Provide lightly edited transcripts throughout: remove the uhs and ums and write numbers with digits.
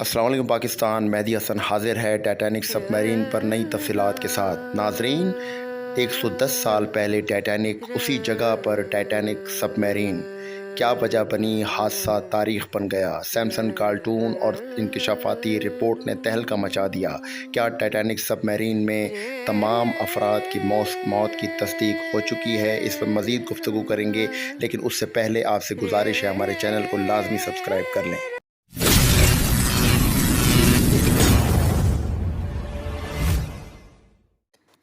अस्सलाम वालेकुम पाकिस्तान। मेहदी हसन हाजिर है टाइटैनिक सबमरीन पर नई तफसीलात के साथ। नाजरीन, 110 साल पहले टाइटैनिक, उसी जगह पर टाइटैनिक सबमरीन, क्या वजह बनी हादसा तारीख़ बन गया। सैमसन कार्टून और इंकशाफाती रिपोर्ट ने तहलका मचा दिया। क्या टाइटैनिक सबमरीन में तमाम अफराद की मौत की तस्दीक हो चुकी है? इस पर मज़ीद गुफ्तगू करेंगे, लेकिन उससे पहले आपसे गुजारिश है हमारे चैनल को लाजमी सब्सक्राइब कर लें।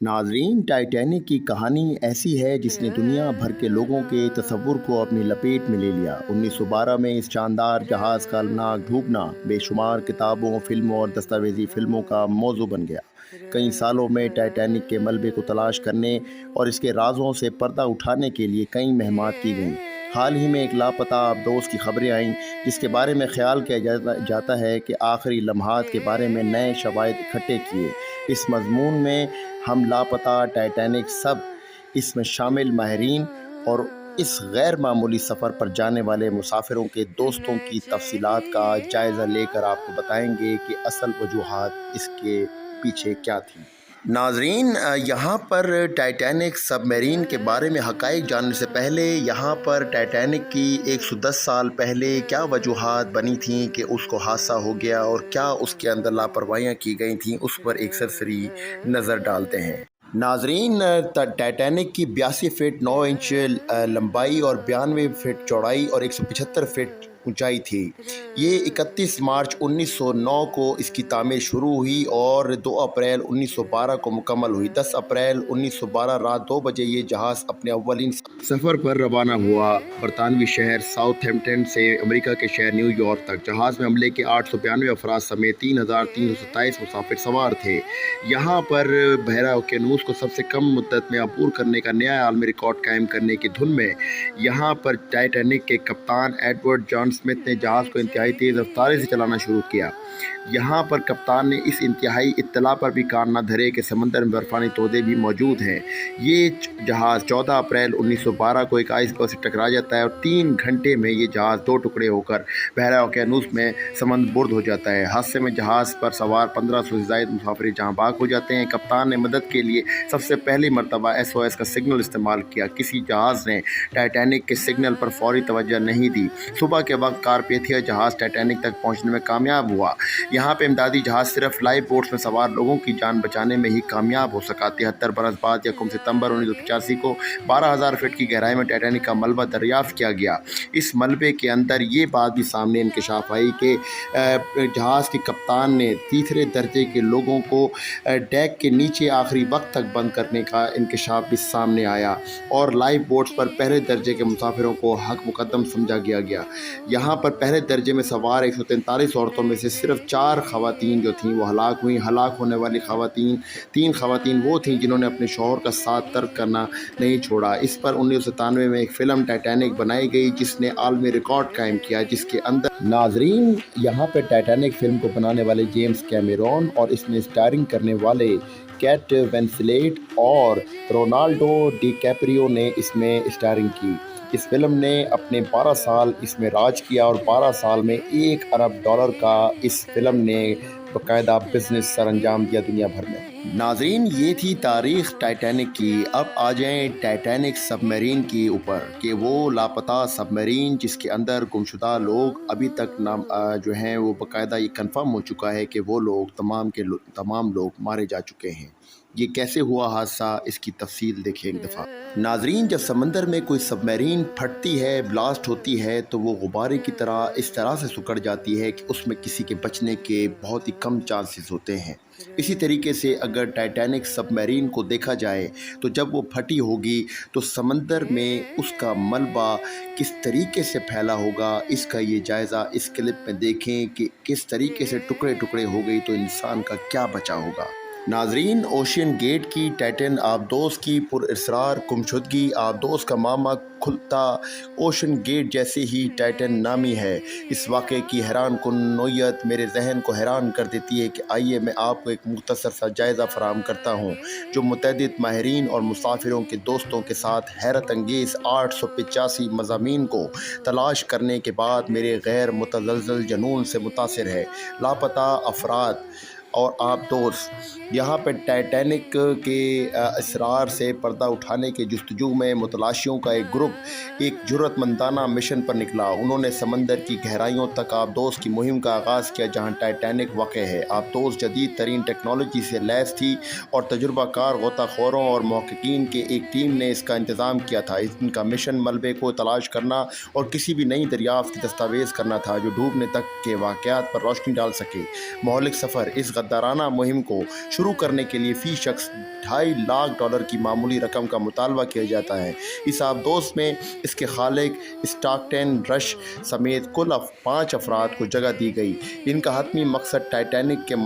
नाजरीन, टाइटैनिक की कहानी ऐसी है जिसने दुनिया भर के लोगों के तसव्वुर को अपनी लपेट में ले लिया। 1912 में इस शानदार जहाज़ का अलमनाक डूबना बेशुमार किताबों, फिल्मों और दस्तावेजी फिल्मों का मौजू बन गया। कई सालों में टाइटैनिक के मलबे को तलाश करने और इसके राजों से पर्दा उठाने के लिए कई मुहिम्मात की गईं। हाल ही में एक लापता आबदोश की खबरें आईं, जिसके बारे में ख्याल किया जाता है कि आखिरी लम्हात के बारे में नए शवाहिद इकट्ठे किए। इस मजमून में हम लापता टाइटैनिक सब, इसमें शामिल माहिरीन और इस गैर मामूली सफ़र पर जाने वाले मुसाफिरों के दोस्तों की तफसीलात का जायज़ा लेकर आपको बताएंगे कि असल वजूहात इसके पीछे क्या थी। नाजरीन, यहाँ पर टाइटैनिक सबमरीन के बारे में हक़ाइक़ जानने से पहले यहाँ पर टाइटैनिक की 110 साल पहले क्या वजूहात बनी थीं कि उसको हादसा हो गया और क्या उसके अंदर लापरवाहियाँ की गई थीं, उस पर एक सरसरी नज़र डालते हैं। नाजरीन, टाइटैनिक की 82 फीट 9 इंच लंबाई और 92 फीट चौड़ाई और 175 फीट ऊंचाई थी। ये 31 मार्च 1909 को इसकी तामीर शुरू हुई और 2 अप्रैल 1912 को मुकम्मल हुई। 10 अप्रैल 1912 रात 2 बजे ये जहाज़ अपने अव्वलीन सफ़र पर रवाना हुआ, बरतानवी शहर साउथहैम्पटन से अमेरिका के शहर न्यूयॉर्क तक। जहाज़ में हमले के 892 अफराद समेत 3,327 मुसाफिर सवार थे। यहाँ पर बहरा ओकेनूस को सबसे कम मुद्दत में अबूर करने का नया आलमी रिकॉर्ड कायम करने की धुन में यहाँ पर टाइटैनिक के कप्तान एडवर्ड जॉन स्मिथ ने जहाज़ को इंतहाई तेज़ रफ्तारी से चलाना शुरू किया। यहाँ पर कप्तान ने इस इंतहाई इत्तला पर भी कान न धरे कि समंदर में बर्फ़ानी तोदे भी मौजूद हैं। ये जहाज़ 14 अप्रैल 1912 को एक आइसबर्ग से टकरा जाता है और 3 घंटे में ये जहाज़ 2 टुकड़े होकर बहरा ओकेनूस में समंदरबुर्द हो जाता है। हादसे में जहाज़ पर सवार 1500 से ज़ायद मुसाफिर जहाँ बाग हो जाते हैं। कप्तान ने मदद के लिए सबसे पहली मरतबा SOS का सिग्नल इस्तेमाल किया। किसी जहाज़ ने टाइटैनिक के सिग्नल पर फौरी तवज्जो नहीं दी। सुबह के वक्त कारपेथिया जहाज़ टाइटैनिक तक पहुंचने में कामयाब हुआ। यहाँ पे इमदादी जहाज़ सिर्फ लाइफ बोट्स में सवार लोगों की जान बचाने में ही कामयाब हो सका। 73 बरस बाद यकम सितंबर 1985 को 12,000 फीट की गहराई में टाइटैनिक का मलबा दरियाफ्त किया गया। इस मलबे के अंदर ये बात भी सामने इंकशाफ आई कि जहाज़ के कप्तान ने तीसरे दर्जे के लोगों को डेक के नीचे आखिरी वक्त तक बंद करने का इंकशाफ भी सामने आया और लाइफ बोट्स पर पहले दर्जे के मुसाफिरों को हक मुकद्दम समझा गया। यहाँ पर पहले दर्जे में सवार 143 औरतों में से सिर्फ 4 खवातीन जो थीं वो हलाक हुई। हलाक होने वाली खवातीन 3 खवातीन वो थीं जिन्होंने अपने शौहर का साथ तर्क करना नहीं छोड़ा। इस पर 1997 में एक फ़िल्म टाइटैनिक बनाई गई जिसने आलमी रिकॉर्ड कायम किया, जिसके अंदर नाजरीन यहाँ पर टाइटैनिक फ़िल्म को बनाने वाले जेम्स कैमेरॉन और इसमें स्टारिंग करने वाले केट विंसलेट और रोनाल्डो डिकैप्रियो ने इसमें स्टारिंग की। इस फिल्म ने अपने 12 साल इसमें राज किया और 12 साल में $1 अरब का इस फिल्म ने बाकायदा बिजनेस सर अंजाम दिया दुनिया भर में। नाजरीन, ये थी तारीख़ टाइटैनिक की। अब आ जाएं टाइटैनिक सबमरीन के ऊपर कि वो लापता सबमरीन जिसके अंदर गुमशुदा लोग अभी तक नाम जो हैं वो बाकायदा ये कन्फर्म हो चुका है कि वो लोग तमाम लोग मारे जा चुके हैं। ये कैसे हुआ हादसा, इसकी तफसील देखिए एक दफ़ा। नाजरीन, जब समंदर में कोई सबमरीन फटती है, ब्लास्ट होती है, तो वो गुब्बारे की तरह इस तरह से सिकुड़ जाती है कि उसमें किसी के बचने के बहुत ही कम चांसेस होते हैं। इसी तरीके से अगर टाइटैनिक सबमरीन को देखा जाए तो जब वो फटी होगी तो समंदर में उसका मलबा किस तरीके से फैला होगा, इसका ये जायज़ा इस क्लिप में देखें कि किस तरीके से टुकड़े टुकड़े हो गई तो इंसान का क्या बचा होगा। नाजरीन, ओशियन गेट की टाइटन आबदोस की पुरअसरार गुमशुदगी। आबदोस का मामा खुलता ओशन गेट जैसे ही टाइटन नामी है। इस वाक़े की हैरान कुन नोयत मेरे जहन को हैरान कर देती है कि आइए मैं आपको एक मुख्तसर सा जायज़ा फराहम करता हूँ जो मुतअद्दिद माहिरीन और मुसाफिरों के दोस्तों के साथ हैरत अंगेज़ 885 मज़ामीन को तलाश करने के बाद मेरे गैर मुतज़लज़ल जनून से मुतासिर है। लापता अफराद और आबदोस। यहाँ पर टाइटैनिक के असरार से पर्दा उठाने के जस्तजू में मुतलाशियों का एक ग्रुप एक जुर्रतमंदाना मिशन पर निकला। उन्होंने समंदर की गहराइयों तक आबदोस की मुहिम का आगाज़ किया जहाँ टाइटैनिक वाक़ है। आबदोस जदीद तरीन टेक्नोलॉजी से लैस थी और तजुर्बाकार गोताखोरों और महक़क़ीन के एक टीम ने इसका इंतज़ाम किया था। इनका मिशन मलबे को तलाश करना और किसी भी नई दरियाफ्त की दस्तावेज़ करना था जो डूबने तक के वाक़यात पर रोशनी डाल सके। मौलिक सफ़र। इस गद्दाराना मुहिम को शुरू करने के लिए फ़ी शख्स $2.5 लाख की मामूली रकम का मुतालबा किया जाता है। इस आबदोस में इसके खालिक स्टॉकटन रश समेत कुल 5 अफराद को जगह दी गई। इनका हतमी मकसद टाइटैनिक के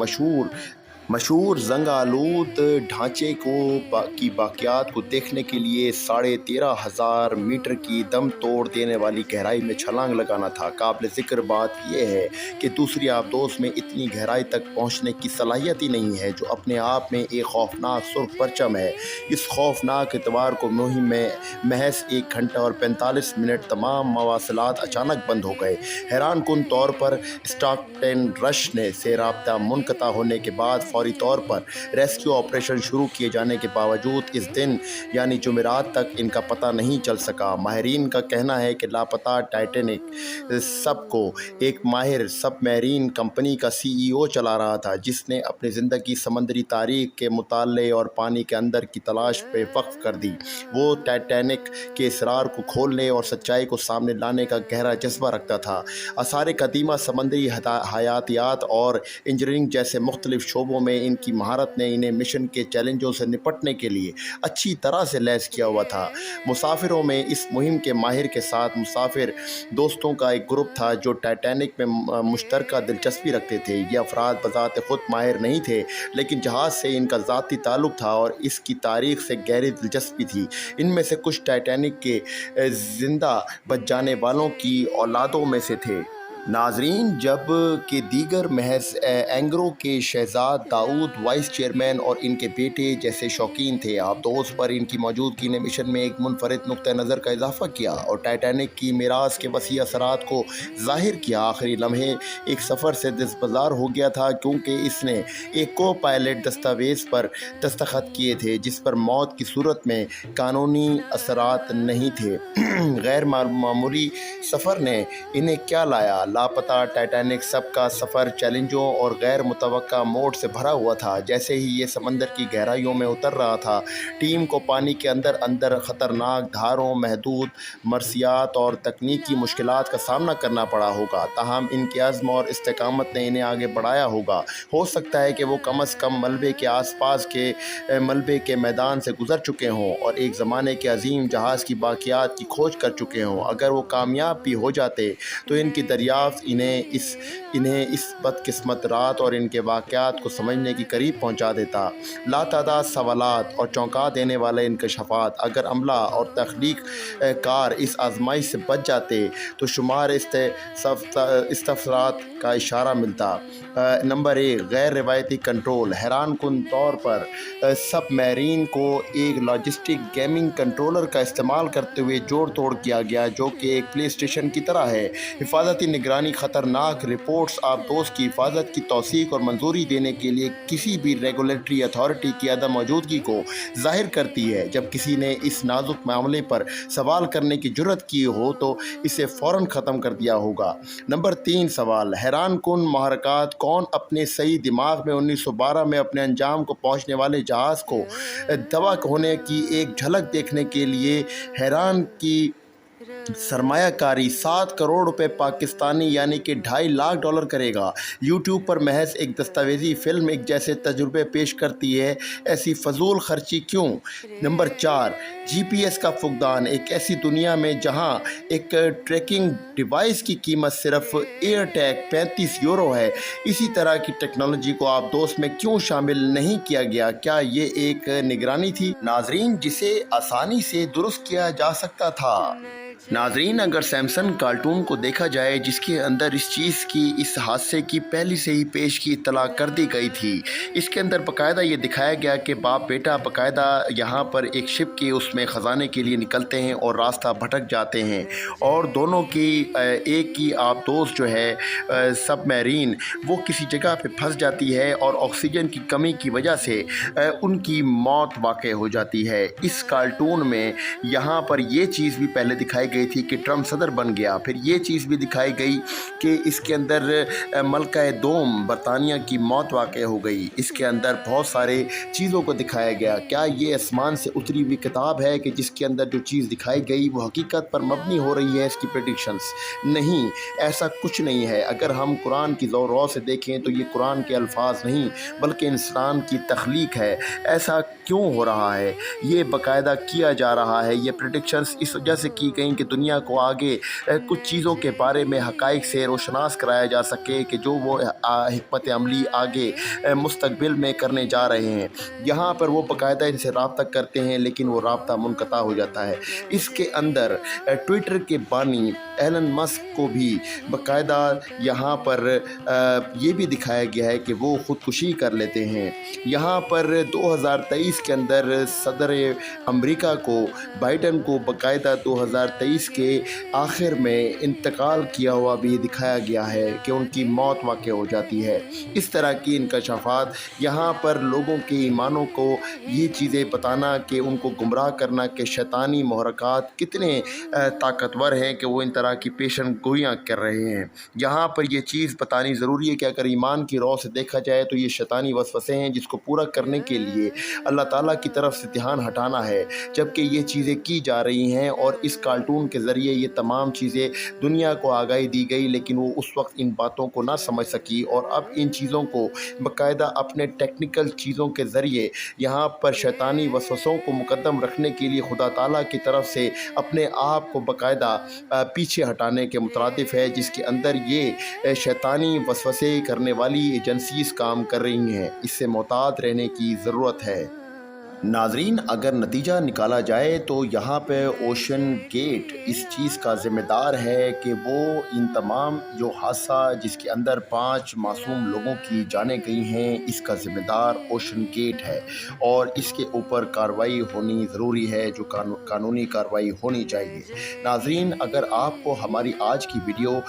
मशहूर जंग आलूद ढांचे की बाक़ियात को देखने के लिए 13,500 मीटर की दम तोड़ देने वाली गहराई में छलांग लगाना था। काबिल ज़िक्र बात यह है कि दूसरी आबदोस में इतनी गहराई तक पहुंचने की सलाहियत ही नहीं है, जो अपने आप में एक खौफनाक सुर्ख परचम है। इस खौफनाक एतवार को मुहिम में महज 1 घंटा और 45 मिनट तमाम मवासिलात अचानक बंद हो गए। हैरान कुन तौर पर स्टॉकटन रश से राब्ता मुनक़ता होने के बाद फौरी तौर पर रेस्क्यू ऑपरेशन शुरू किए जाने के बावजूद इस दिन यानी जुमेरात तक इनका पता नहीं चल सका। माहिरीन का कहना है कि लापता टाइटैनिक सब को एक माहिर सबमरीन कंपनी का CEO चला रहा था, जिसने अपनी ज़िंदगी समंदरी तारीख के मुताले और पानी के अंदर की तलाश पे वक्फ कर दी। वो टाइटैनिक के इसरार को खोलने और सच्चाई को सामने लाने का गहरा जज्बा रखता था। आसार कदीमा, समंदरी हयातियात और इंजीनियरिंग जैसे मुख्तलिफ शोबों में इनकी महारत ने इन्हें मिशन के चैलेंजों से निपटने के लिए अच्छी तरह से लैस किया हुआ था। मुसाफिरों में इस मुहिम के माहिर के साथ मुसाफिर दोस्तों का एक ग्रुप था जो टाइटैनिक में मुश्तरका दिलचस्पी रखते थे। ये अफराद बज़ात खुद माहिर नहीं थे, लेकिन जहाज़ से इनका ज़ाती ताल्लुक़ था और इसकी तारीख़ से गहरी दिलचस्पी थी। इनमें से कुछ टाइटैनिक के ज़िंदा बच जाने वालों की औलादों में से थे। नाजरीन, जब कि दीगर महज एंग्रो के शहजाद दाऊद वाइस चेयरमैन और इनके बेटे जैसे शौकीन थे। आबदोस पर इनकी मौजूदगी ने मिशन में एक मुनफरिद नुक्ता नज़र का इजाफा किया और टाइटैनिक की मीरास के वसी असरात को ज़ाहिर किया। आखिरी लम्हे एक सफ़र से दस्तबरदार हो गया था, क्योंकि इसने एक को पायलट दस्तावेज़ पर दस्तखत किए थे जिस पर मौत की सूरत में कानूनी असरात नहीं थे। गैर मामूली सफ़र ने इन्हें क्या लाया? लापता टाइटैनिक सब का सफ़र चैलेंजों और गैर मुतवक्का मोड़ से भरा हुआ था। जैसे ही ये समंदर की गहराइयों में उतर रहा था, टीम को पानी के अंदर ख़तरनाक धारों, महदूद मरसियात और तकनीकी मुश्किलात का सामना करना पड़ा होगा। ताहम इनके अज़्म और इस्तेकामत ने इन्हें आगे बढ़ाया होगा। हो सकता है कि वो कम अज़ कम मलबे के आसपास के मलबे के मैदान से गुजर चुके हों और एक ज़माने के अजीम जहाज़ की बाक़ियात की खोज कर चुके हों। अगर वो कामयाब भी हो जाते तो इनकी दरियाफ्त इन्हें इस बदकिस्मत रात और इनके वाक़यात को समझने की करीब पहुंचा देता। लातादाद सवालात और चौंका देने वाले इंकशाफात। अगर अमला और तख्लीक कार इस आजमाइश से बच जाते तो शुमार इस्तफसारात का इशारा मिलता। नंबर 1, गैर रिवायती कंट्रोल। हैरान कुन तौर पर सबमरीन को एक लॉजिस्टिक गेमिंग कंट्रोलर का इस्तेमाल करते हुए जोड़ तोड़ किया गया, जो कि एक प्ले स्टेशन की तरह है। हिफाजती निगरानी ख़तरनाक रिपोर्ट्स आबदोस की हिफाजत की तौसीक और मंजूरी देने के लिए किसी भी रेगुलेटरी अथॉरिटी की अदम मौजूदगी को ज़ाहिर करती है। जब किसी ने इस नाजुक मामले पर सवाल करने की जुर्रत की हो तो इसे फ़ौरन ख़त्म कर दिया होगा। नंबर 3 सवाल। हैरान कुन महरक़ात। कौन अपने सही दिमाग में 1912 में अपने अंजाम को पहुंचने वाले जहाज़ को दवा होने की एक झलक देखने के लिए हैरान की सरमायाकारी 7 करोड़ रुपए पाकिस्तानी यानी कि $2.5 लाख करेगा। यूट्यूब पर महज एक दस्तावेजी फिल्म एक जैसे तजुर्बे पेश करती है, ऐसी फजूल खर्ची क्यों? नंबर 4, GPS का फुकदान। एक ऐसी दुनिया में जहां एक ट्रैकिंग डिवाइस की कीमत सिर्फ एयरटैग 35 यूरो है, इसी तरह की टेक्नोलॉजी को आप दोस्त में क्यों शामिल नहीं किया गया? क्या ये एक निगरानी थी नाजरीन जिसे आसानी से दुरुस्त किया जा सकता था? नाजरीन, अगर सैमसंग कार्टून को देखा जाए जिसके अंदर इस चीज़ की, इस हादसे की पहले से ही पेश की इत्तला कर दी गई थी। इसके अंदर बाकायदा ये दिखाया गया कि बाप बेटा बाकायदा यहाँ पर एक शिप के उसमें ख़जाने के लिए निकलते हैं और रास्ता भटक जाते हैं, और दोनों की एक की आप दोस्त जो है सबमरीन, वो किसी जगह पे फंस जाती है और ऑक्सीजन की कमी की वजह से उनकी मौत वाक़ हो जाती है। इस कार्टून में यहाँ पर ये चीज़ भी पहले दिखाई गई थी कि ट्रम्प सदर बन गया। फिर ये चीज़ भी दिखाई गई कि इसके अंदर मलका दोम बरतानिया की मौत वाक़ हो गई। इसके अंदर बहुत सारे चीज़ों को दिखाया गया। क्या ये आसमान से उतरी हुई किताब है कि जिसके अंदर जो चीज़ दिखाई गई वो हकीकत पर मबनी हो रही है इसकी प्रेडिक्शंस? नहीं, ऐसा कुछ नहीं है। अगर हम कुरान की ज़ौर से देखें तो ये कुरान के अल्फाज नहीं बल्कि इंसान की तख्लीक है। ऐसा क्यों हो रहा है? ये बाकायदा किया जा रहा है। ये प्रेडिक्शंस इस वजह से की गई कि दुनिया को आगे कुछ चीज़ों के बारे में हक़ाइक़ से रोशनास कराया जा सके कि जो वो हिकमत अमली आगे मुस्तकबिल में करने जा रहे हैं। यहाँ पर वो बाकायदा इनसे राब्ता करते हैं लेकिन वो राब्ता मुनक़ता हो जाता है। इसके अंदर ट्विटर के बानी एलन मस्क को भी बाकायदा यहाँ पर ये भी दिखाया गया है कि वो ख़ुदकुशी कर लेते हैं। यहाँ पर 2023 के अंदर सदर अमेरिका को बाइडन को बाकायदा 2023 के आखिर में इंतकाल किया हुआ भी दिखाया गया है कि उनकी मौत वाक़ हो जाती है। इस तरह की इंकशाफात यहाँ पर लोगों के ईमानों को ये चीज़ें बताना कि उनको गुमराह करना कि शैतानी मुहर्रकात कितने ताकतवर हैं कि वो इन तरह की पेशन गोइयाँ कर रहे हैं। यहाँ पर ये चीज़ बतानी ज़रूरी है कि अगर ईमान की रौ से देखा जाए तो ये शैतानी वसवसे हैं जिसको पूरा करने के लिए अल्लाह ताला की तरफ से ध्यान हटाना है, जबकि ये चीज़ें की जा रही हैं। और इस कार्टून के ज़रिए ये तमाम चीज़ें दुनिया को आगाही दी गई, लेकिन वो उस वक्त इन बातों को ना समझ सकी और अब इन चीज़ों को बाकायदा अपने टेक्निकल चीज़ों के ज़रिए यहाँ पर शैतानी वसवसों को मुकद्दम रखने के लिए खुदा ताला की तरफ से अपने आप को बाकायदा पीछे हटाने के मुतरादिफ है, जिसके अंदर ये शैतानी वसवसे करने वाली एजेंसीज़ काम कर रही हैं। इससे मोहतात रहने की ज़रूरत है। नाजरीन, अगर नतीजा निकाला जाए तो यहाँ पे ओशन गेट इस चीज़ का ज़िम्मेदार है कि वो इन तमाम जो हादसा जिसके अंदर 5 मासूम लोगों की जानें गई हैं, इसका ज़िम्मेदार ओशन गेट है और इसके ऊपर कार्रवाई होनी ज़रूरी है, जो कानूनी कार्रवाई होनी चाहिए। नाजरीन, अगर आपको हमारी आज की वीडियो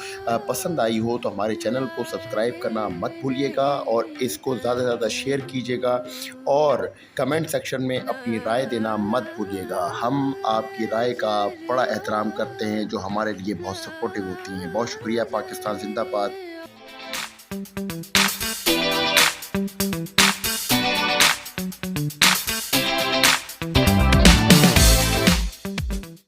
पसंद आई हो तो हमारे चैनल को सब्सक्राइब करना मत भूलिएगा और इसको ज़्यादा से ज़्यादा शेयर कीजिएगा और कमेंट सेक्शन में अपनी राय देना मत भूलिएगा। हम आपकी राय का बड़ा एहतराम करते हैं जो हमारे लिए बहुत सपोर्टिव होती हैं। बहुत शुक्रिया। पाकिस्तान जिंदाबाद।